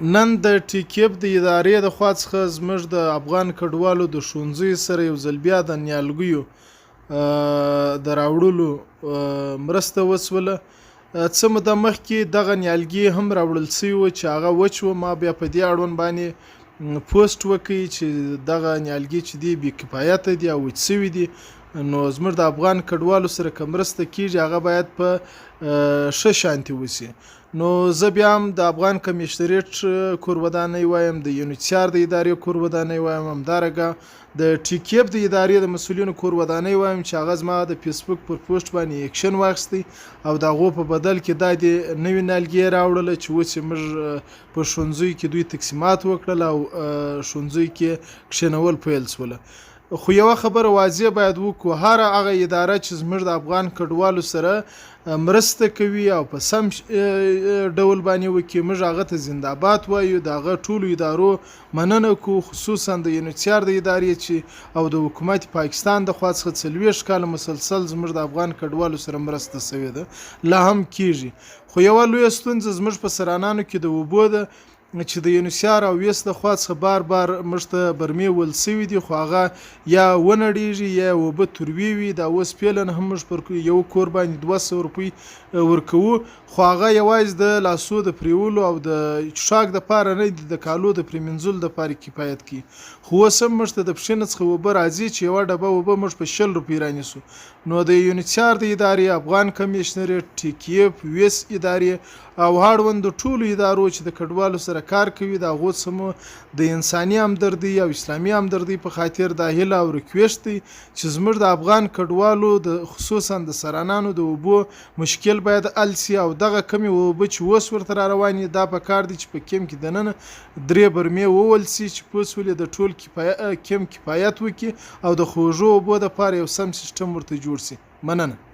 نن د ټیکیب د ادارې د خوا څخه زموږ د افغان کډوالو د ښوونځیو سره یو ځل بیا د نیالګیو د راوړلو مرسته وسوله. څه موده مخکې دغه نیالګي هم راوړل سوي وو چې هغه وچ وو. ما بیا په دې اړوند باندې پوسټ وکړ چې دغه نیالګي چې دي بې کفایته دي او وچ سوي دي، نو زموږ د افغان کډوالو سره که مرسته کیږي هغه باید په ښه شانتي وسي. نو زه بیا هم د افغان کمیشنریټ کور ودانۍ وایم، د یونیچار د ادارې کور ودانۍ وایم، همدارنګه د ټیکیب د ادارې د مسؤلینو کور ودانۍ وایم چې هغه زما د فیسبوک پر پوسټ باندې اکشن واخیستی او د هغو په بدل کې دا د نوې نیالګي راوړله چې اوس یې موږ په ښوونځیو کې دوی تقسیمات وکړل او ښوونځیو کې کښېنول پیل شوله. خو یوه خبره واضح باید وکړو، هر هغه اداره چې زموږ د افغان کډوالو سره مرسته کوي او په سم ډول باندې وکړي، موږ هغه ته زنده‌باد وایو. د هغه ټولو ادارو مننه کوو، خصوصا د یونیچار د ادارې چې او د حکومت پاکستان د خوا څخه 40 کاله مسلسل زموږ د افغان کډوالو سره مرسته شوې ده، لا هم کیږي. خو یوه لویه ستونزه زموږ په سرانانو کې د اوبو ده چې د یونیسیار او ویس د خوا څخه بار بار موږ ته برمې ول سوي دي، خو هغه یا ونړېږي یا اوبه تروې وي. دا اوس فعلا هم موږ پر یو کور باندې 200 روپۍ ورکوو، خو هغه یوازې د لاسو د پریولو او د څښاک دپاره نه دي، د کالو د پرېمینځلو دپاره کفایت کوي. خو اوس هم موږ ته د پښې نه څخه اوبه راځي چې یوه ډبه اوبه موږ په 60 روپۍ رانیسو. نو د یونیچار د ادارې، افغان کمیشنریټ، ټیکیب، ویس ادارې او اړوند د ټولو ادارو چې د کډوالو سره کار کوي، د هغو څخه مو د انساني همدردۍ او اسلامي همدردۍ په خاطر دا هیله او ریکویسټ دی چې زموږ د افغان کډوالو د خصوصا د سرانانو د اوبو مشکل باید حل سي او دغه کمې اوبه چې اوس ورته را روانې دا په کار دي چې په کیم کې دننه 3 برمې وول سي چې پوس ولې د ټول کیم کفایت وکړي او د خوږو اوبو دپاره یو سم سیستم ورته جوړ سي. مننه.